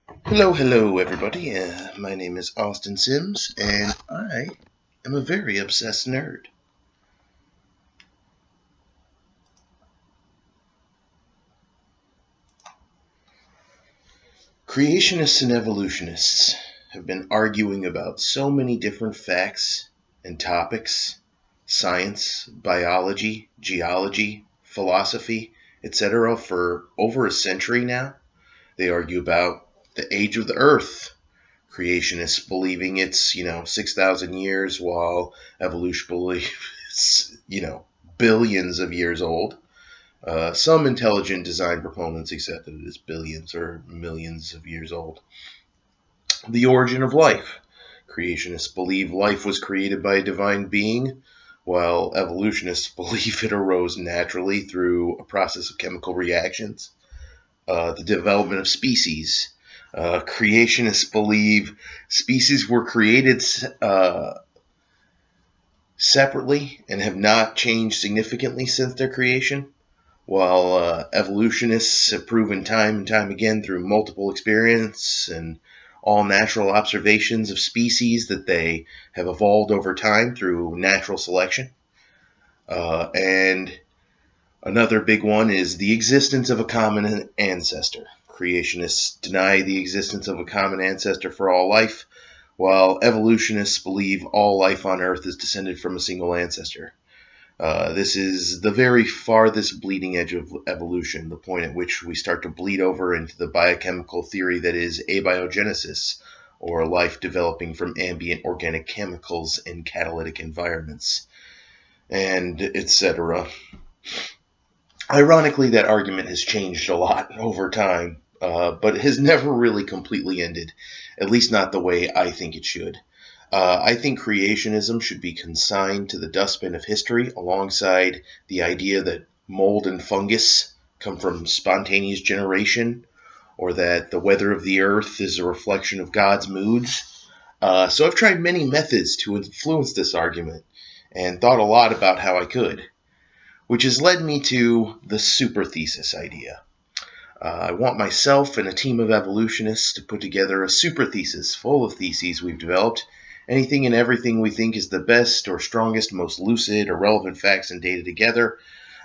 Hello, everybody. My name is Austin Sims, and I am a very obsessed nerd. Creationists and evolutionists have been arguing about so many different facts and topics: science, biology, geology, philosophy, etc., for over a century now. They argue about the age of the Earth, creationists believing it's 6,000 years, while evolution believes it's billions of years old. Some intelligent design proponents accept that it is billions or millions of years old. The origin of life: creationists believe life was created by a divine being, while evolutionists believe it arose naturally through a process of chemical reactions. The development of species: creationists believe species were created separately and have not changed significantly since their creation, while evolutionists have proven time and time again through multiple experiments and all natural observations of species that they have evolved over time through natural selection. And another big one is the existence of a common ancestor. Creationists deny the existence of a common ancestor for all life, while evolutionists believe all life on Earth is descended from a single ancestor. This is the very farthest bleeding edge of evolution, the point at which we start to bleed over into the biochemical theory that is abiogenesis, or life developing from ambient organic chemicals in catalytic environments, and etc. Ironically, that argument has changed a lot over time, but has never really completely ended, at least not the way I think it should. I think creationism should be consigned to the dustbin of history alongside the idea that mold and fungus come from spontaneous generation, or that the weather of the earth is a reflection of God's moods. So I've tried many methods to influence this argument and thought a lot about how I could, which has led me to the super thesis idea. I want myself and a team of evolutionists to put together a super thesis full of theses we've developed, anything and everything we think is the best or strongest, most lucid or relevant facts and data together.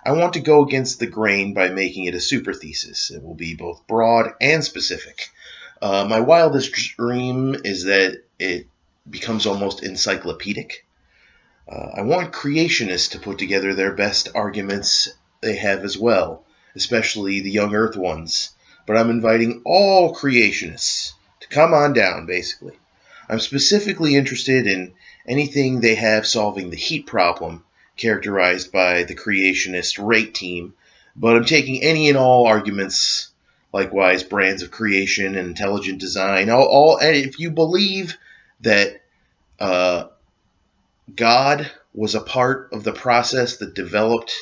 I want to go against the grain by making it a super thesis. It will be both broad and specific. My wildest dream is that it becomes almost encyclopedic. I want creationists to put together their best arguments they have as well, especially the young Earth ones. But I'm inviting all creationists to come on down, basically. I'm specifically interested in anything they have solving the heat problem, characterized by the creationist rate team, but I'm taking any and all arguments, likewise brands of creation and intelligent design. And if you believe that uh, God was a part of the process that developed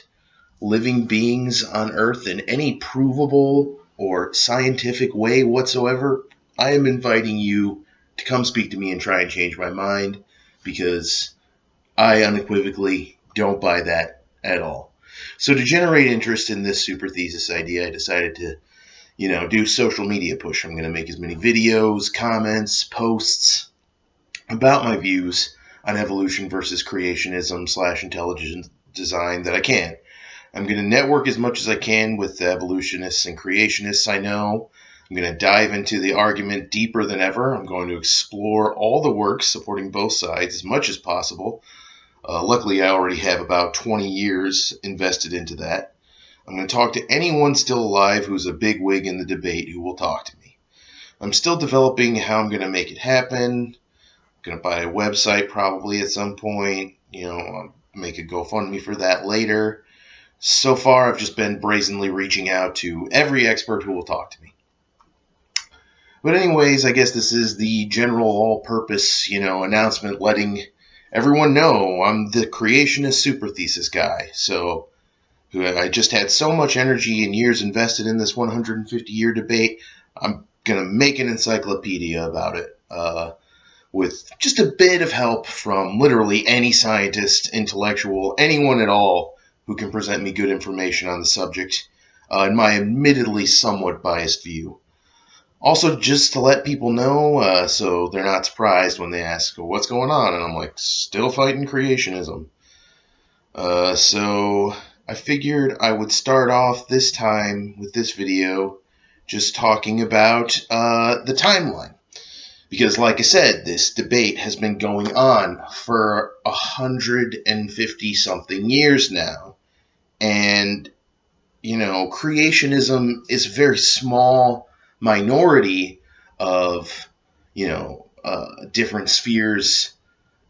living beings on Earth in any provable or scientific way whatsoever, I am inviting you to come speak to me and try and change my mind, because I unequivocally don't buy that at all. So to generate interest in this super thesis idea, I decided to, do social media push. I'm going to make as many videos, comments, posts about my views on evolution versus creationism / intelligent design that I can. I'm going to network as much as I can with the evolutionists and creationists I know. I'm going to dive into the argument deeper than ever. I'm going to explore all the works supporting both sides as much as possible. Luckily, I already have about 20 years invested into that. I'm going to talk to anyone still alive who's a big-wig in the debate who will talk to me. I'm still developing how I'm going to make it happen. I'm going to buy a website probably at some point. I'll make a GoFundMe for that later. So far, I've just been brazenly reaching out to every expert who will talk to me. But anyways, I guess this is the general all-purpose, announcement letting everyone know I'm the creationist super thesis guy. So I just had so much energy and years invested in this 150-year debate, I'm going to make an encyclopedia about it, with just a bit of help from literally any scientist, intellectual, anyone at all who can present me good information on the subject, in my admittedly somewhat biased view. Also, just to let people know, so they're not surprised when they ask, well, what's going on? And I'm like, still fighting creationism. So I figured I would start off this time with this video just talking about the timeline. Because, like I said, this debate has been going on for 150 something years now. And, creationism is a very small minority of, different spheres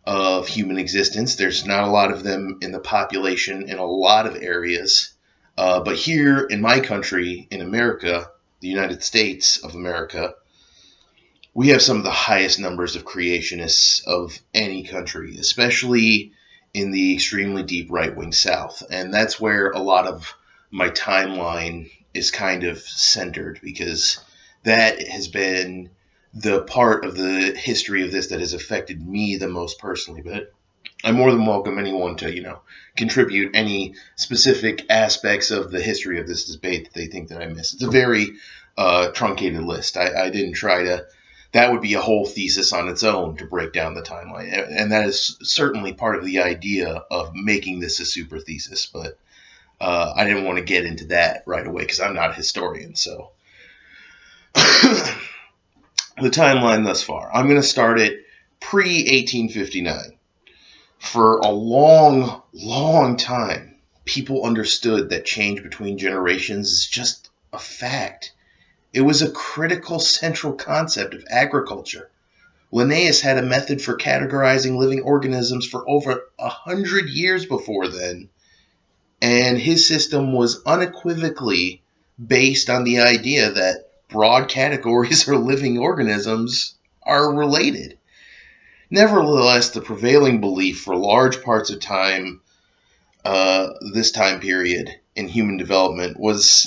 of human existence. There's not a lot of them in the population in a lot of areas. But here in my country, in America, the United States of America, we have some of the highest numbers of creationists of any country, especially in the extremely deep right-wing South. And that's where a lot of my timeline is kind of centered, because that has been the part of the history of this that has affected me the most personally. But I'm more than welcome anyone to, contribute any specific aspects of the history of this debate that they think that I missed. It's a very truncated list. I didn't try to. That would be a whole thesis on its own to break down the timeline, and that is certainly part of the idea of making this a super thesis. But I didn't want to get into that right away because I'm not a historian. So the timeline thus far, I'm going to start it pre-1859. For a long, long time, people understood that change between generations is just a fact. It was a critical central concept of agriculture. Linnaeus had a method for categorizing living organisms for over 100 years before then, and his system was unequivocally based on the idea that broad categories of living organisms are related. Nevertheless, the prevailing belief for large parts of time, this time period in human development, was,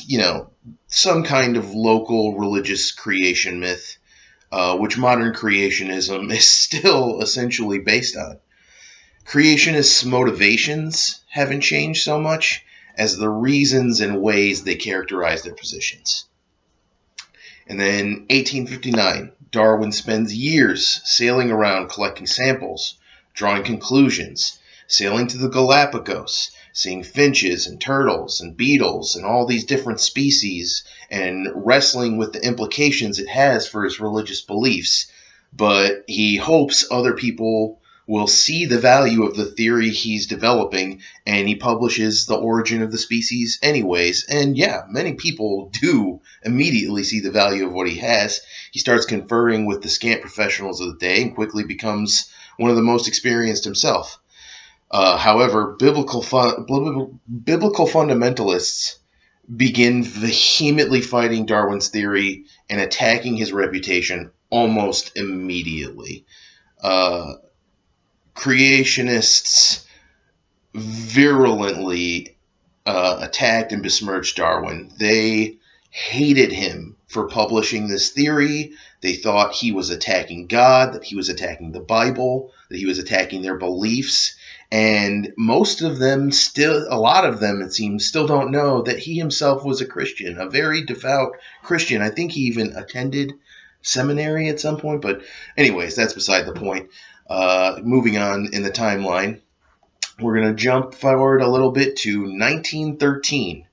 some kind of local religious creation myth, which modern creationism is still essentially based on. Creationists' motivations haven't changed so much as the reasons and ways they characterize their positions. And then 1859, Darwin spends years sailing around collecting samples, drawing conclusions, sailing to the Galapagos, seeing finches and turtles and beetles and all these different species, and wrestling with the implications it has for his religious beliefs. But he hopes other people will see the value of the theory he's developing, and he publishes The Origin of the Species anyways. And yeah, many people do immediately see the value of what he has. He starts conferring with the scant professionals of the day and quickly becomes one of the most experienced himself. However, biblical fundamentalists begin vehemently fighting Darwin's theory and attacking his reputation almost immediately. Creationists virulently attacked and besmirched Darwin. They hated him for publishing this theory. They thought he was attacking God, that he was attacking the Bible, that he was attacking their beliefs. And most of them a lot of them, it seems, still don't know that he himself was a Christian, a very devout Christian. I think he even attended seminary at some point. But anyways, that's beside the point. Moving on in the timeline, we're going to jump forward a little bit to 1913.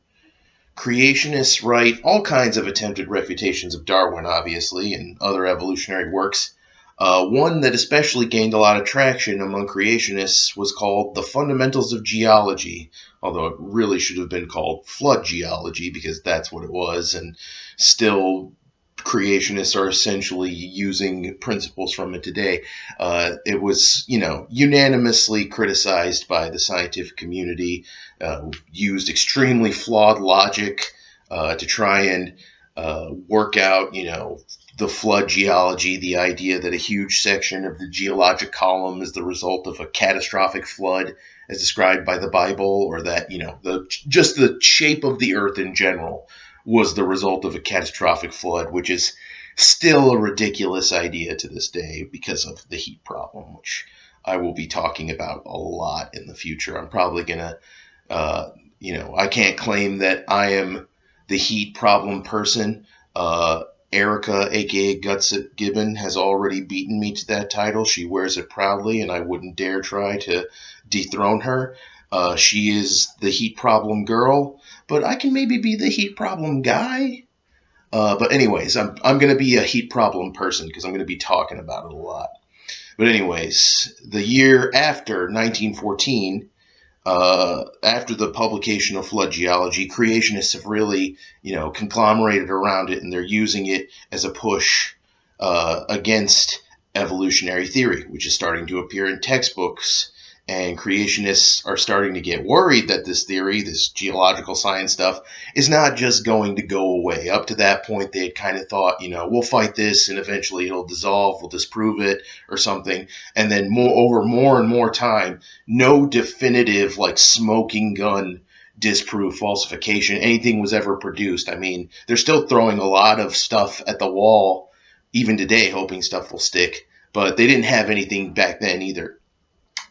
Creationists write all kinds of attempted refutations of Darwin, obviously, and other evolutionary works. One that especially gained a lot of traction among creationists was called The Fundamentals of Geology, although it really should have been called Flood Geology, because that's what it was, and still creationists are essentially using principles from it today. It was, unanimously criticized by the scientific community, used extremely flawed logic to try and work out, the flood geology, the idea that a huge section of the geologic column is the result of a catastrophic flood as described by the Bible, or that, just the shape of the earth in general was the result of a catastrophic flood, which is still a ridiculous idea to this day because of the heat problem, which I will be talking about a lot in the future. I'm probably going to, I can't claim that I am the heat problem person. Erica, aka Gutsit Gibbon, has already beaten me to that title. She wears it proudly, and I wouldn't dare try to dethrone her. She is the heat problem girl, but I can maybe be the heat problem guy. But anyways, I'm going to be a heat problem person because I'm going to be talking about it a lot. But anyways, the year after 1914, after the publication of Flood Geology, creationists have really, conglomerated around it, and they're using it as a push against evolutionary theory, which is starting to appear in textbooks. And creationists are starting to get worried that this theory, this geological science stuff, is not just going to go away. Up to that point, they had kind of thought, we'll fight this and eventually it'll dissolve, we'll disprove it or something. And then over more and more time, no definitive, like, smoking gun disproof falsification, anything was ever produced. I mean, they're still throwing a lot of stuff at the wall, even today, hoping stuff will stick. But they didn't have anything back then either.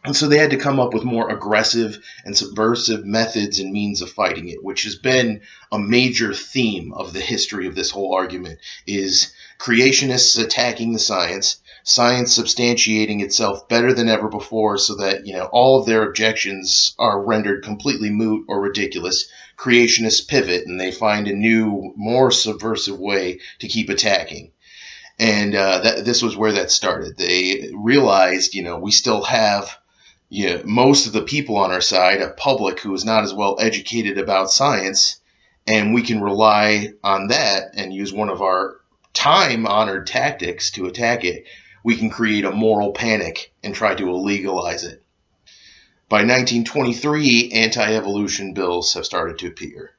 And so they had to come up with more aggressive and subversive methods and means of fighting it, which has been a major theme of the history of this whole argument, is creationists attacking the science, science substantiating itself better than ever before so that, all of their objections are rendered completely moot or ridiculous. Creationists pivot and they find a new, more subversive way to keep attacking. And this was where that started. They realized, we still have most of the people on our side, a public who is not as well educated about science, and we can rely on that and use one of our time-honored tactics to attack it. We can create a moral panic and try to illegalize it. By 1923, anti-evolution bills have started to appear.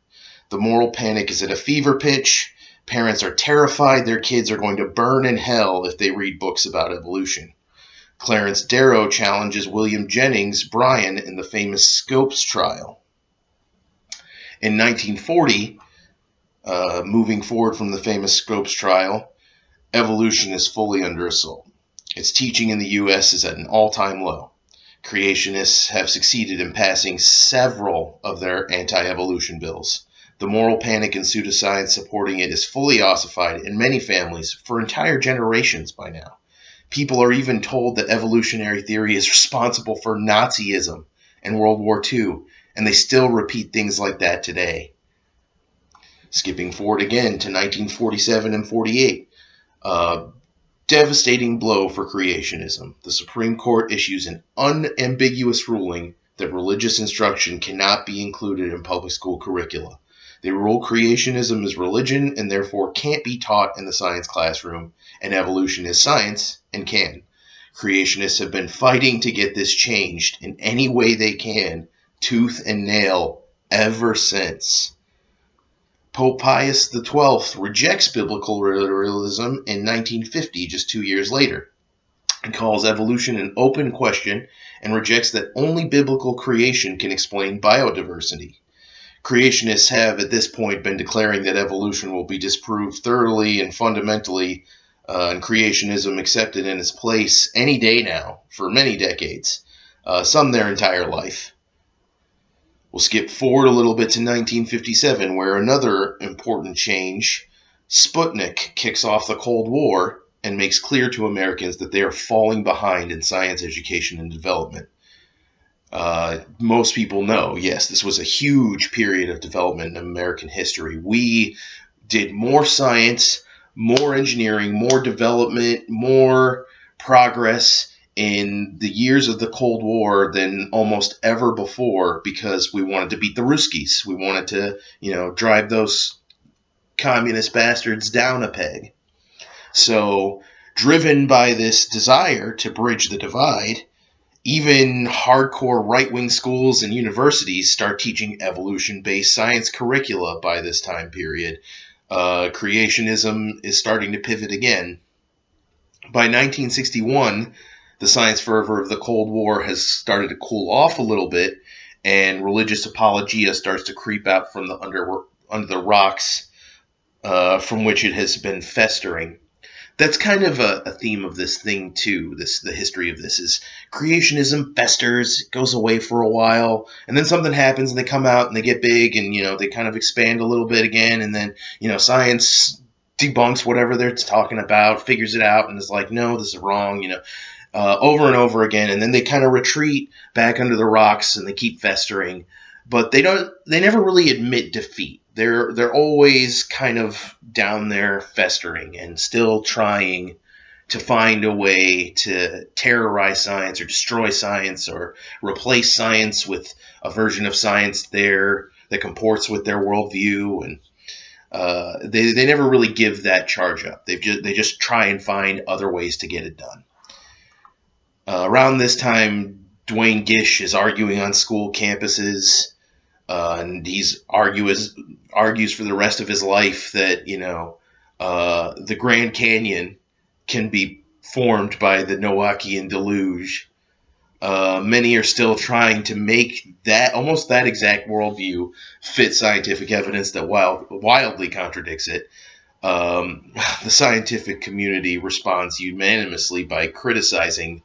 The moral panic is at a fever pitch. Parents are terrified their kids are going to burn in hell if they read books about evolution. Clarence Darrow challenges William Jennings Bryan in the famous Scopes trial. In 1940, moving forward from the famous Scopes trial, evolution is fully under assault. Its teaching in the U.S. is at an all-time low. Creationists have succeeded in passing several of their anti-evolution bills. The moral panic and pseudoscience supporting it is fully ossified in many families for entire generations by now. People are even told that evolutionary theory is responsible for Nazism and World War II, and they still repeat things like that today. Skipping forward again to 1947 and 48, devastating blow for creationism. The Supreme Court issues an unambiguous ruling that religious instruction cannot be included in public school curricula. They rule creationism is religion and therefore can't be taught in the science classroom, and evolution is science and can. Creationists have been fighting to get this changed in any way they can, tooth and nail, ever since. Pope Pius XII rejects biblical literalism in 1950, just 2 years later. He calls evolution an open question and rejects that only biblical creation can explain biodiversity. Creationists have at this point been declaring that evolution will be disproved thoroughly and fundamentally, and creationism accepted in its place any day now for many decades, some their entire life. We'll skip forward a little bit to 1957, where another important change, Sputnik, kicks off the Cold War and makes clear to Americans that they are falling behind in science education and development. Most people know, yes, this was a huge period of development in American history. We did more science, more engineering, more development, more progress in the years of the Cold War than almost ever before because we wanted to beat the Ruskies. We wanted to, drive those communist bastards down a peg. So, driven by this desire to bridge the divide, even hardcore right-wing schools and universities start teaching evolution-based science curricula by this time period. Creationism is starting to pivot again. By 1961, the science fervor of the Cold War has started to cool off a little bit, and religious apologia starts to creep out from under the rocks from which it has been festering. That's kind of a theme of this thing too. The history of this is creationism festers, goes away for a while, and then something happens and they come out and they get big and they kind of expand a little bit again, and then science debunks whatever they're talking about, figures it out, and is like, no, this is wrong, over and over again. And then they kind of retreat back under the rocks and they keep festering. But they never really admit defeat. They're always kind of down there festering and still trying to find a way to terrorize science or destroy science or replace science with a version of science that comports with their worldview. And they never really give that charge up. They just try and find other ways to get it done. Around this time, Dwayne Gish is arguing on school campuses, and he's argues for the rest of his life that the Grand Canyon can be formed by the Noachian deluge. Many are still trying to make almost that exact worldview fit scientific evidence that wildly contradicts it. The scientific community responds unanimously by criticizing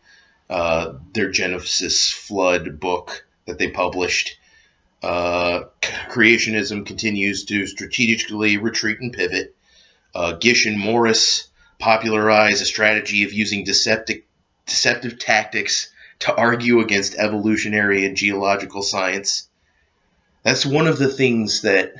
their Genesis flood book that they published. Creationism continues to strategically retreat and pivot. Gish and Morris popularize a strategy of using deceptive tactics to argue against evolutionary and geological science. That's one of the things that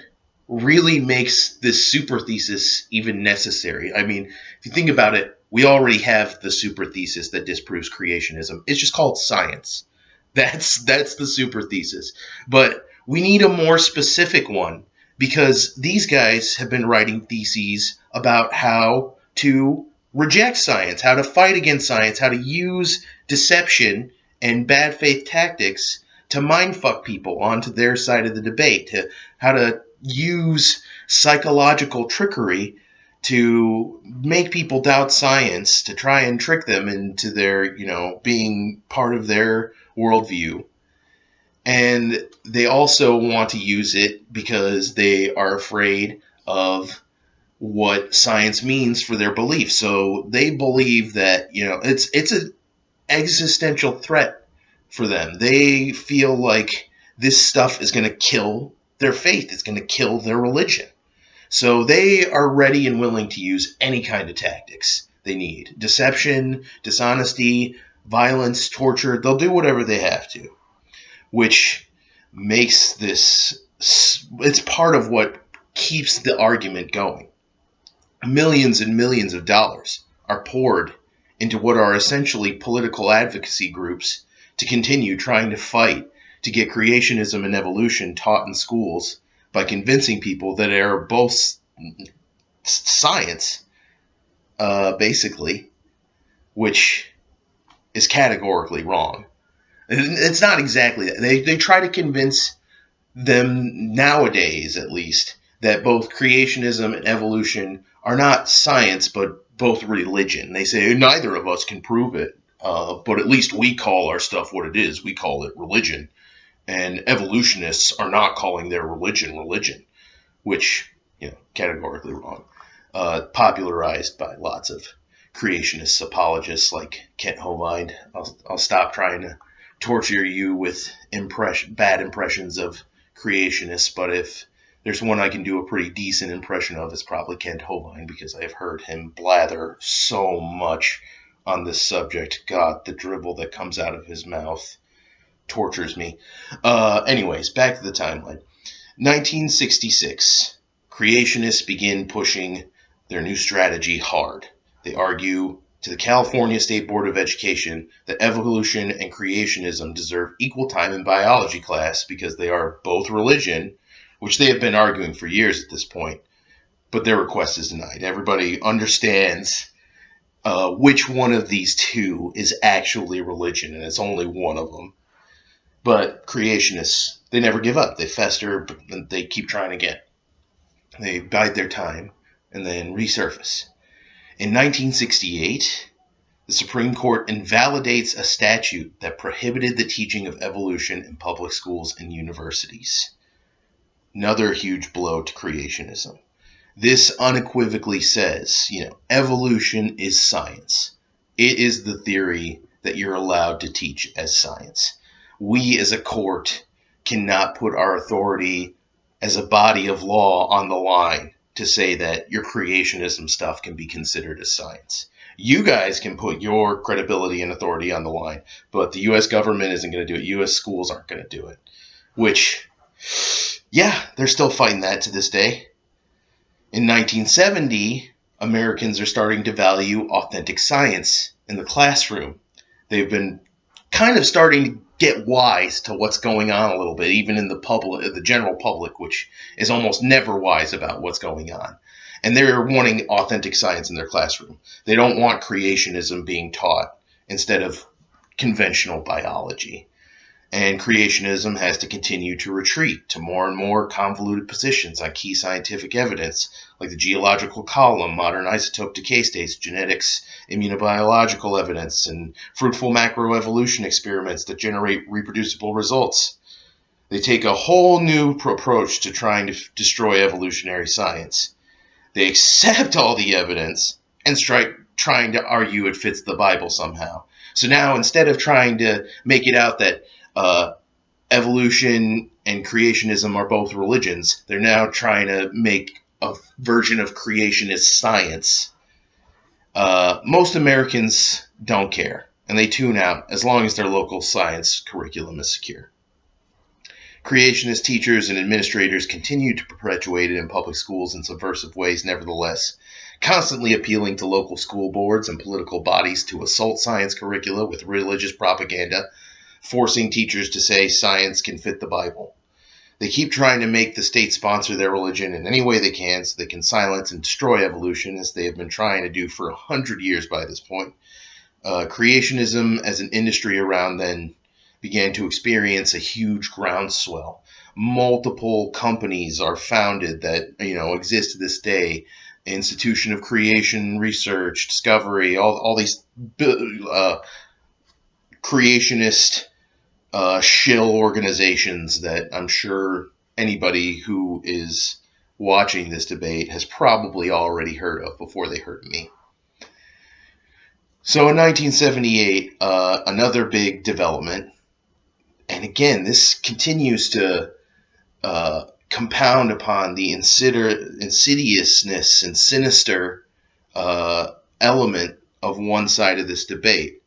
really makes this super thesis even necessary. I mean, if you think about it, we already have the super thesis that disproves creationism. It's just called science. That's the super thesis. But we need a more specific one, because these guys have been writing theses about how to reject science, how to fight against science, how to use deception and bad faith tactics to mindfuck people onto their side of the debate, how to use psychological trickery to make people doubt science, to try and trick them into their, being part of their worldview. And they also want to use it because they are afraid of what science means for their beliefs. So they believe that, it's an existential threat for them. They feel like this stuff is going to kill their faith. It's going to kill their religion. So they are ready and willing to use any kind of tactics they need. Deception, dishonesty, violence, torture. They'll do whatever they have to, which makes this, it's part of what keeps the argument going. Millions and millions of dollars are poured into what are essentially political advocacy groups to continue trying to fight to get creationism and evolution taught in schools by convincing people that they are both science, basically, which is categorically wrong. It's not exactly that. They try to convince them nowadays, at least, that both creationism and evolution are not science, but both religion. They say neither of us can prove it, but at least we call our stuff what it is. We call it religion. And evolutionists are not calling their religion, which, categorically wrong. Popularized by lots of creationist apologists like Kent Hovind. I'll stop trying to torture you with bad impressions of creationists, but if there's one I can do a pretty decent impression of, it's probably Kent Hovind, because I've heard him blather so much on this subject. God, the dribble that comes out of his mouth tortures me. Anyways, back to the timeline. 1966, creationists begin pushing their new strategy hard. They argue to the California State Board of Education that evolution and creationism deserve equal time in biology class because they are both religion, which they have been arguing for years at this point, but their request is denied. Everybody understands which one of these two is actually religion, and it's only one of them. But creationists, they never give up. They fester, but they keep trying again. They bide their time and then resurface. In 1968, the Supreme Court invalidates a statute that prohibited the teaching of evolution in public schools and universities. Another huge blow to creationism. This unequivocally says, evolution is science. It is the theory that you're allowed to teach as science. We as a court cannot put our authority as a body of law on the line to say that your creationism stuff can be considered as science. You guys can put your credibility and authority on the line, but the U.S. government isn't going to do it. U.S. schools aren't going to do it. Which, yeah, they're still fighting that to this day. In 1970, Americans are starting to value authentic science in the classroom. They've been kind of starting to get wise to what's going on a little bit, even in the general public, which is almost never wise about what's going on. And they're wanting authentic science in their classroom. They don't want creationism being taught instead of conventional biology. And creationism has to continue to retreat to more and more convoluted positions on key scientific evidence, like the geological column, modern isotope decay states, genetics, immunobiological evidence, and fruitful macroevolution experiments that generate reproducible results. They take a whole new approach to trying to destroy evolutionary science. They accept all the evidence and trying to argue it fits the Bible somehow. So now, instead of trying to make it out that evolution and creationism are both religions, they're now trying to make a version of creationist science. Most Americans don't care, and they tune out as long as their local science curriculum is secure. Creationist teachers and administrators continue to perpetuate it in public schools in subversive ways nevertheless, constantly appealing to local school boards and political bodies to assault science curricula with religious propaganda, forcing teachers to say science can fit the Bible. They keep trying to make the state sponsor their religion in any way they can so they can silence and destroy evolution, as they have been trying to do for 100 years by this point. Creationism as an industry around then began to experience a huge groundswell. Multiple companies are founded that exist to this day. Institution of Creation Research, Discovery, all these creationist shill organizations that I'm sure anybody who is watching this debate has probably already heard of before they heard me. So in 1978, another big development, and again, this continues to compound upon the insidiousness and sinister element of one side of this debate.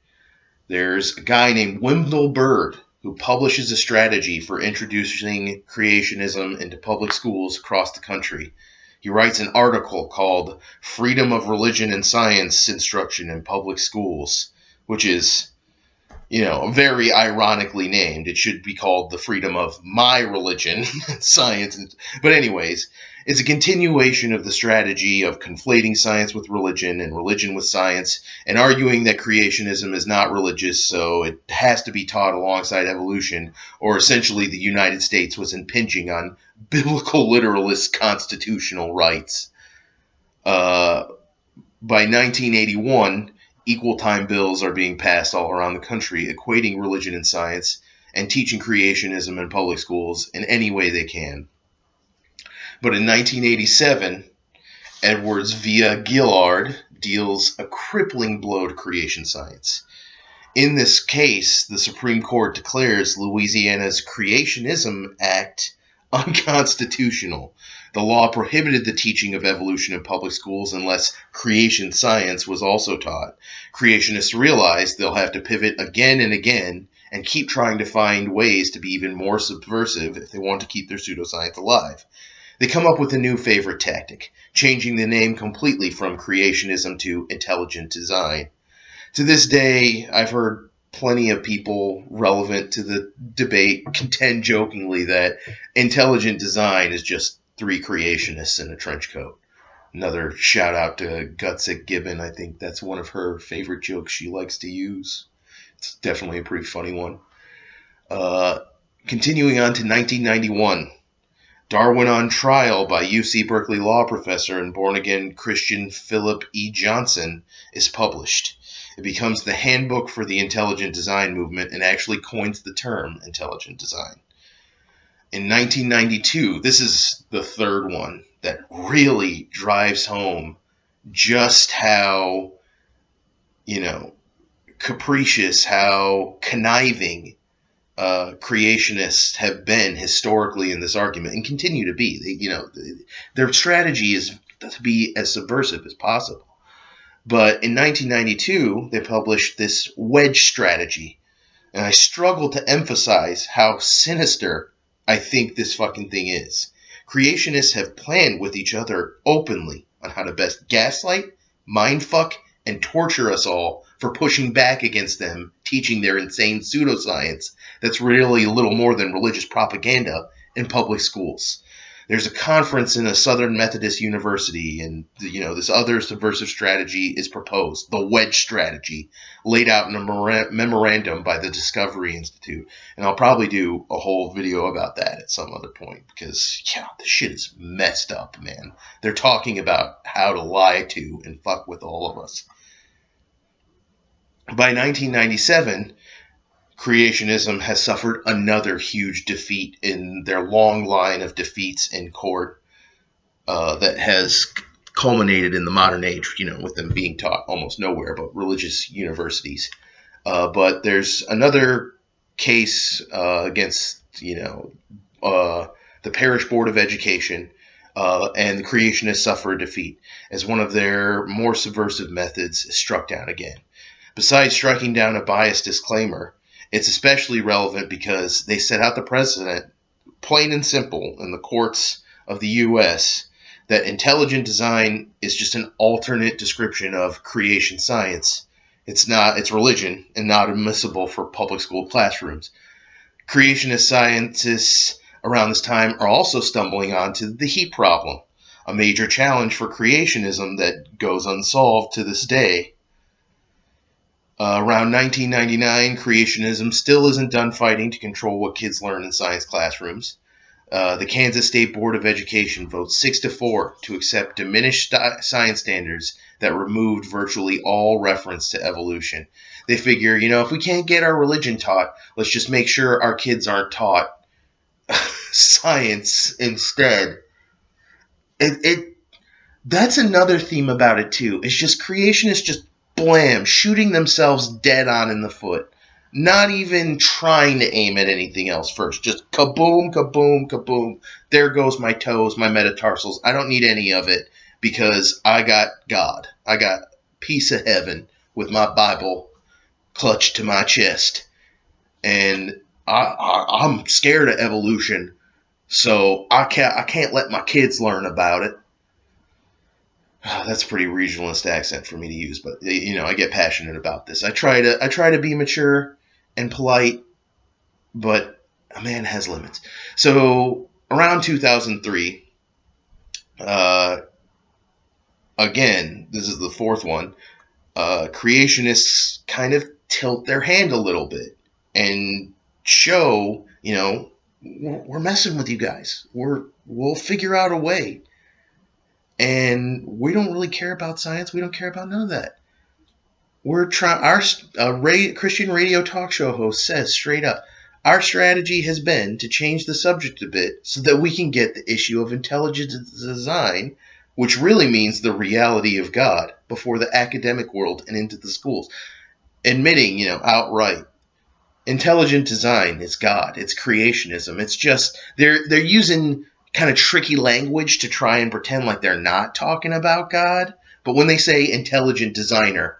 There's a guy named Wendell Bird who publishes a strategy for introducing creationism into public schools across the country. He writes an article called Freedom of Religion and Science Instruction in Public Schools, which is, very ironically named. It should be called The Freedom of My Religion and Science. But anyways, it's a continuation of the strategy of conflating science with religion and religion with science, and arguing that creationism is not religious, so it has to be taught alongside evolution, or essentially the United States was impinging on biblical literalist constitutional rights. By 1981, equal time bills are being passed all around the country, equating religion and science and teaching creationism in public schools in any way they can. But in 1987, Edwards via Gillard deals a crippling blow to creation science. In this case, the Supreme Court declares Louisiana's Creationism Act unconstitutional. The law prohibited the teaching of evolution in public schools unless creation science was also taught. Creationists realize they'll have to pivot again and again and keep trying to find ways to be even more subversive if they want to keep their pseudoscience alive. They come up with a new favorite tactic, changing the name completely from creationism to intelligent design. To this day, I've heard plenty of people relevant to the debate contend jokingly that intelligent design is just three creationists in a trench coat. Another shout out to Gutsick Gibbon. I think that's one of her favorite jokes she likes to use. It's definitely a pretty funny one. Continuing on to 1991. Darwin on Trial by UC Berkeley law professor and born-again Christian Philip E. Johnson is published. It becomes the handbook for the intelligent design movement and actually coins the term intelligent design. In 1992, this is the third one that really drives home just how, capricious, how conniving creationists have been historically in this argument and continue to be. Their strategy is to be as subversive as possible. But in 1992, they published this wedge strategy. And I struggle to emphasize how sinister I think this fucking thing is. Creationists have planned with each other openly on how to best gaslight, mindfuck, and torture us all for pushing back against them, teaching their insane pseudoscience that's really little more than religious propaganda in public schools. There's a conference in a Southern Methodist university, and this other subversive strategy is proposed, the wedge strategy, laid out in a memorandum by the Discovery Institute. And I'll probably do a whole video about that at some other point, because the shit is messed up, man. They're talking about how to lie to and fuck with all of us. By 1997, creationism has suffered another huge defeat in their long line of defeats in court that has culminated in the modern age, with them being taught almost nowhere but religious universities. But there's another case against, the Parish Board of Education, and the creationists suffer a defeat as one of their more subversive methods is struck down again. Besides striking down a biased disclaimer, it's especially relevant because they set out the precedent, plain and simple, in the courts of the U.S., that intelligent design is just an alternate description of creation science. It's religion and not admissible for public school classrooms. Creationist scientists around this time are also stumbling onto the heat problem, a major challenge for creationism that goes unsolved to this day. Around 1999, creationism still isn't done fighting to control what kids learn in science classrooms. The Kansas State Board of Education votes 6-4 to accept diminished science standards that removed virtually all reference to evolution. They figure, if we can't get our religion taught, let's just make sure our kids aren't taught science instead. That's another theme about it too. It's just creationists just blam, shooting themselves dead on in the foot. Not even trying to aim at anything else first. Just kaboom, kaboom, kaboom. There goes my toes, my metatarsals. I don't need any of it because I got God. I got piece of heaven with my Bible clutched to my chest. And I'm scared of evolution, so I can't let my kids learn about it. That's a pretty regionalist accent for me to use, but I get passionate about this. I try to be mature and polite, but a man has limits. So around 2003, again, this is the fourth one. Creationists kind of tilt their hand a little bit and show, we're messing with you guys. We'll figure out a way. And we don't really care about science. We don't care about none of that. We're trying. Our Christian radio talk show host says straight up, our strategy has been to change the subject a bit so that we can get the issue of intelligent design, which really means the reality of God, before the academic world and into the schools. Admitting, outright, intelligent design is God. It's creationism. It's just they're using kind of tricky language to try and pretend like they're not talking about God. But when they say intelligent designer,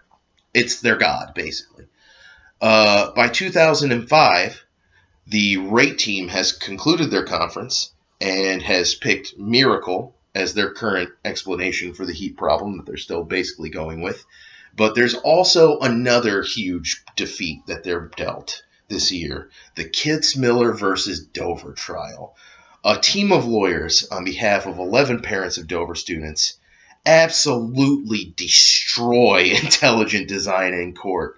it's their God, basically. By 2005, the rate team has concluded their conference and has picked miracle as their current explanation for the heat problem that they're still basically going with. But there's also another huge defeat that they're dealt this year, the Kitzmiller versus Dover trial. A team of lawyers on behalf of 11 parents of Dover students absolutely destroy intelligent design in court.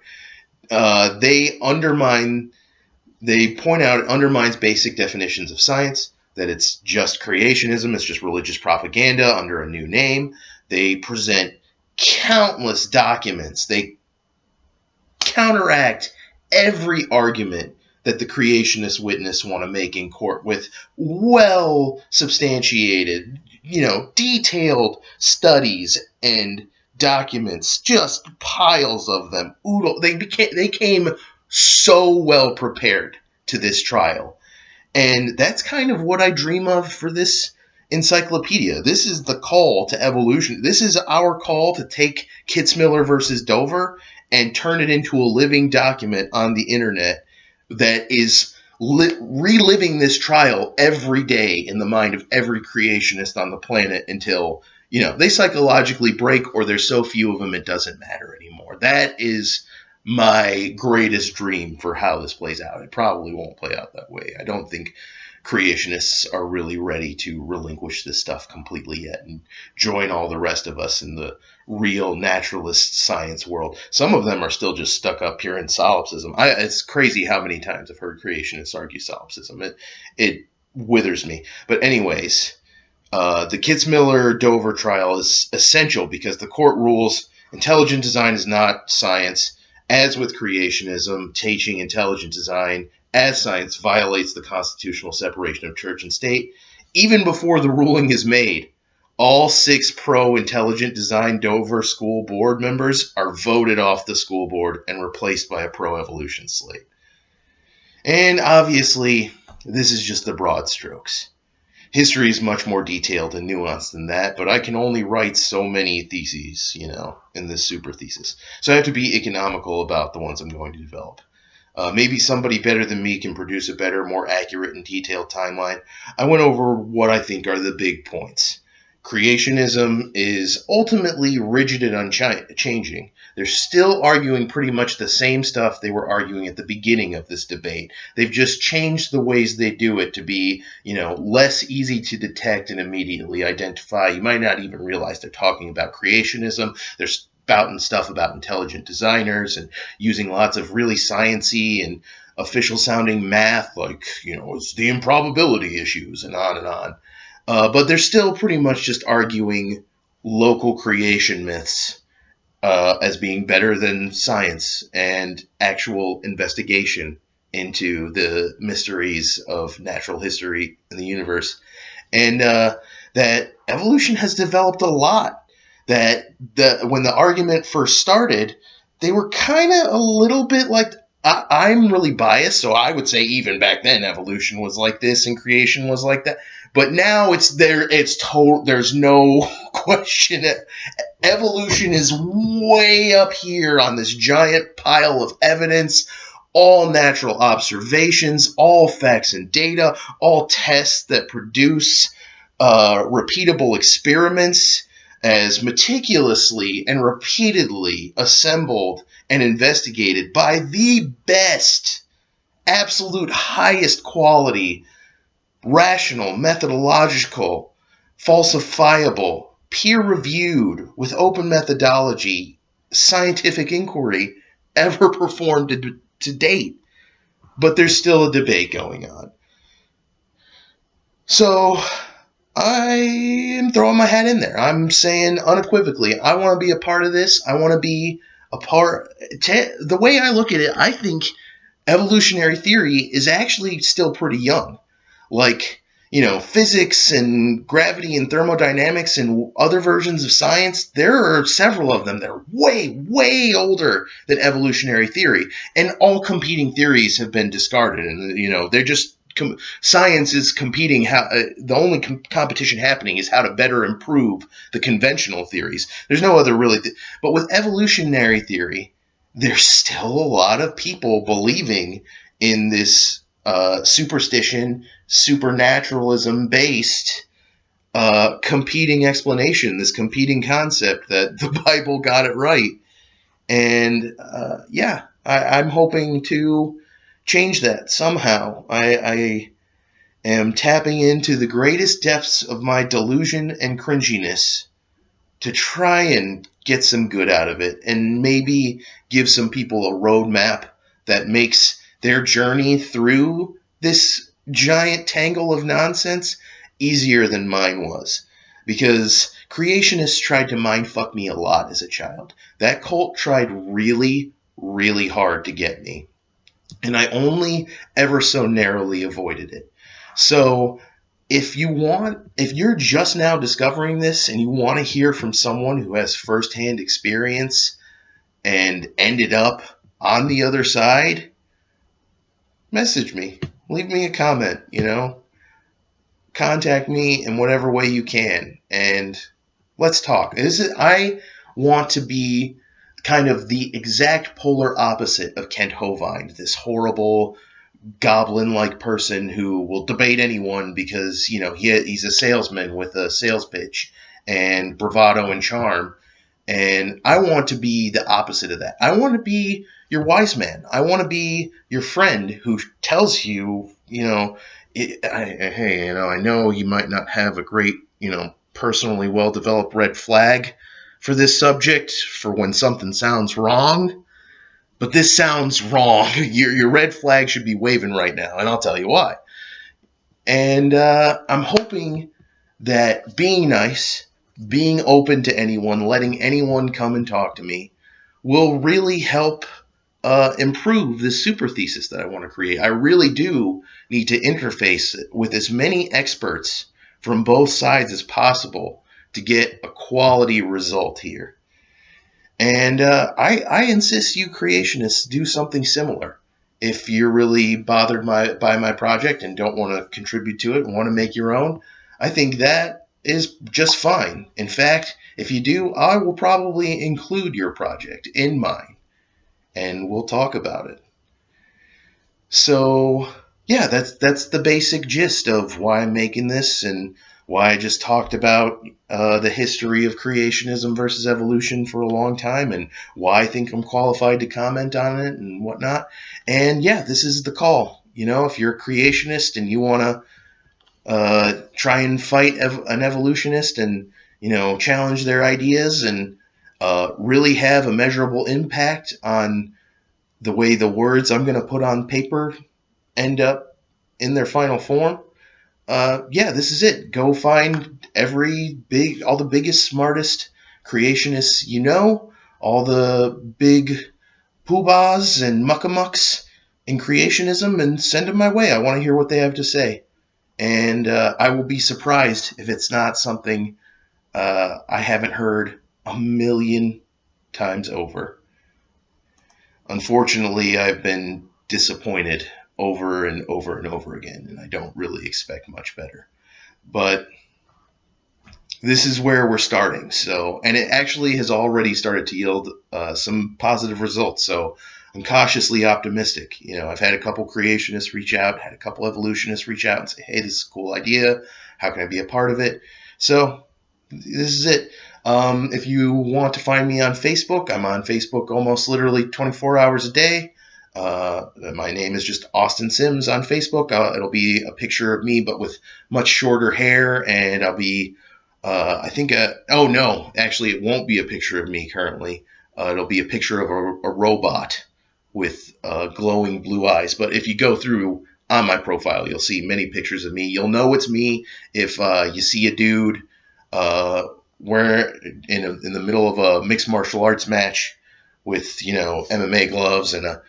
They point out it undermines basic definitions of science, that it's just creationism, it's just religious propaganda under a new name. They present countless documents. They counteract every argument that the creationist witness want to make in court with well substantiated, detailed studies and documents, just piles of them. They came so well prepared to this trial. And that's kind of what I dream of for this encyclopedia. This is the call to evolution. This is our call to take Kitzmiller versus Dover and turn it into a living document on the internet that is reliving this trial every day in the mind of every creationist on the planet until, they psychologically break, or there's so few of them it doesn't matter anymore. That is my greatest dream for how this plays out. It probably won't play out that way. I don't think creationists are really ready to relinquish this stuff completely yet and join all the rest of us in the real naturalist science world. Some of them are still just stuck up here in solipsism. It's crazy how many times I've heard creationists argue solipsism. It withers me. But anyways, the Kitzmiller-Dover trial is essential because the court rules intelligent design is not science. As with creationism, teaching intelligent design as science violates the constitutional separation of church and state. Even before the ruling is made, all 6 pro-intelligent design Dover school board members are voted off the school board and replaced by a pro-evolution slate. And obviously, this is just the broad strokes. History is much more detailed and nuanced than that, but I can only write so many theses, in this super thesis. So I have to be economical about the ones I'm going to develop. Maybe somebody better than me can produce a better, more accurate and detailed timeline. I went over what I think are the big points. Creationism is ultimately rigid and unchanging. They're still arguing pretty much the same stuff they were arguing at the beginning of this debate. They've just changed the ways they do it to be, less easy to detect and immediately identify. You might not even realize they're talking about creationism. They're spouting stuff about intelligent designers and using lots of really sciencey and official sounding math, like, it's the improbability issues and on and on. But they're still pretty much just arguing local creation myths as being better than science and actual investigation into the mysteries of natural history and the universe. And that evolution has developed a lot. That when the argument first started, they were kind of a little bit like, I'm really biased, so I would say even back then evolution was like this and creation was like that. But now there's no question. Evolution is way up here on this giant pile of evidence, all natural observations, all facts and data, all tests that produce repeatable experiments as meticulously and repeatedly assembled and investigated by the best, absolute highest quality, rational, methodological, falsifiable, peer-reviewed, with open methodology, scientific inquiry ever performed to date. But there's still a debate going on. So I am throwing my hat in there. I'm saying unequivocally, I want to be a part of this. I want to be a part. The way I look at it, I think evolutionary theory is actually still pretty young. Like, physics and gravity and thermodynamics and other versions of science, there are several of them that are way, way older than evolutionary theory. And all competing theories have been discarded. And, they're just, science is competing. The only competition happening is how to better improve the conventional theories. There's no other really. But with evolutionary theory, there's still a lot of people believing in this superstition, supernaturalism-based competing explanation, this competing concept that the Bible got it right. And I'm hoping to change that somehow. I am tapping into the greatest depths of my delusion and cringiness to try and get some good out of it and maybe give some people a roadmap that makes their journey through this giant tangle of nonsense easier than mine was. Because creationists tried to mindfuck me a lot as a child. That cult tried really, really hard to get me. And I only ever so narrowly avoided it. So if you're just now discovering this and you want to hear from someone who has firsthand experience and ended up on the other side, message me. Leave me a comment, Contact me in whatever way you can, and let's talk. I want to be kind of the exact polar opposite of Kent Hovind, this horrible goblin-like person who will debate anyone because he's a salesman with a sales pitch and bravado and charm. And I want to be the opposite of that. I want to be your wise man. I want to be your friend who tells you, hey, I know you might not have a great, personally well-developed red flag for this subject for when something sounds wrong, but this sounds wrong. Your red flag should be waving right now, and I'll tell you why. And I'm hoping that being nice, being open to anyone, letting anyone come and talk to me, will really help improve this super thesis that I want to create. I really do need to interface with as many experts from both sides as possible to get a quality result here. And I insist you creationists do something similar. If you're really bothered by my project and don't want to contribute to it and want to make your own, I think that is just fine. In fact, if you do, I will probably include your project in mine, and we'll talk about it. So, yeah, that's the basic gist of why I'm making this and why I just talked about the history of creationism versus evolution for a long time and why I think I'm qualified to comment on it and whatnot. And yeah, this is the call. If you're a creationist and you want to try and fight an evolutionist and, challenge their ideas and really have a measurable impact on the way the words I'm going to put on paper end up in their final form, yeah, this is it. Go find all the biggest, smartest creationists all the big poobahs and muckamucks in creationism, and send them my way. I want to hear what they have to say. And I will be surprised if it's not something I haven't heard a million times over. Unfortunately, I've been disappointed over and over and over again, and I don't really expect much better. But this is where we're starting. And it actually has already started to yield some positive results. So I'm cautiously optimistic. I've had a couple creationists reach out, had a couple evolutionists reach out and say, hey, this is a cool idea. How can I be a part of it? So this is it. If you want to find me on Facebook, I'm on Facebook almost literally 24 hours a day. My name is just Austin Sims on Facebook. It'll be a picture of me, but with much shorter hair, and I'll be, oh no, actually it won't be a picture of me currently. It'll be a picture of a robot with glowing blue eyes. But if you go through on my profile, you'll see many pictures of me. You'll know it's me if you see a dude where in the middle of a mixed martial arts match with MMA gloves and a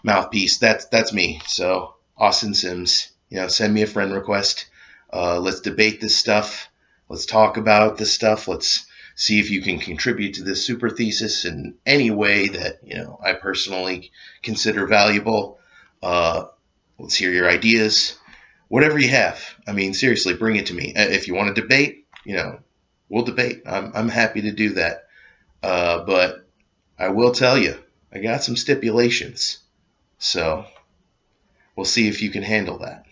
mouthpiece. That's me. So Austin Sims, send me a friend request. Let's debate this stuff. Let's talk about this stuff. Let's see if you can contribute to this super thesis in any way that I personally consider valuable. Let's hear your ideas, whatever you have. I mean, seriously, bring it to me. If you want to debate, we'll debate. I'm happy to do that. But I will tell you, I got some stipulations. So we'll see if you can handle that.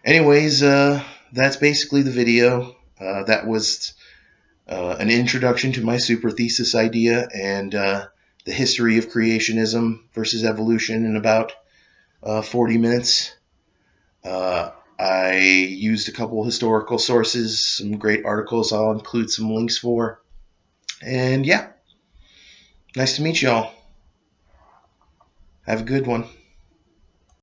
Anyways, that's basically the video. That was an introduction to my super thesis idea and the history of creationism versus evolution in about 40 minutes. I used a couple historical sources, some great articles I'll include some links for. And yeah, nice to meet y'all. Have a good one.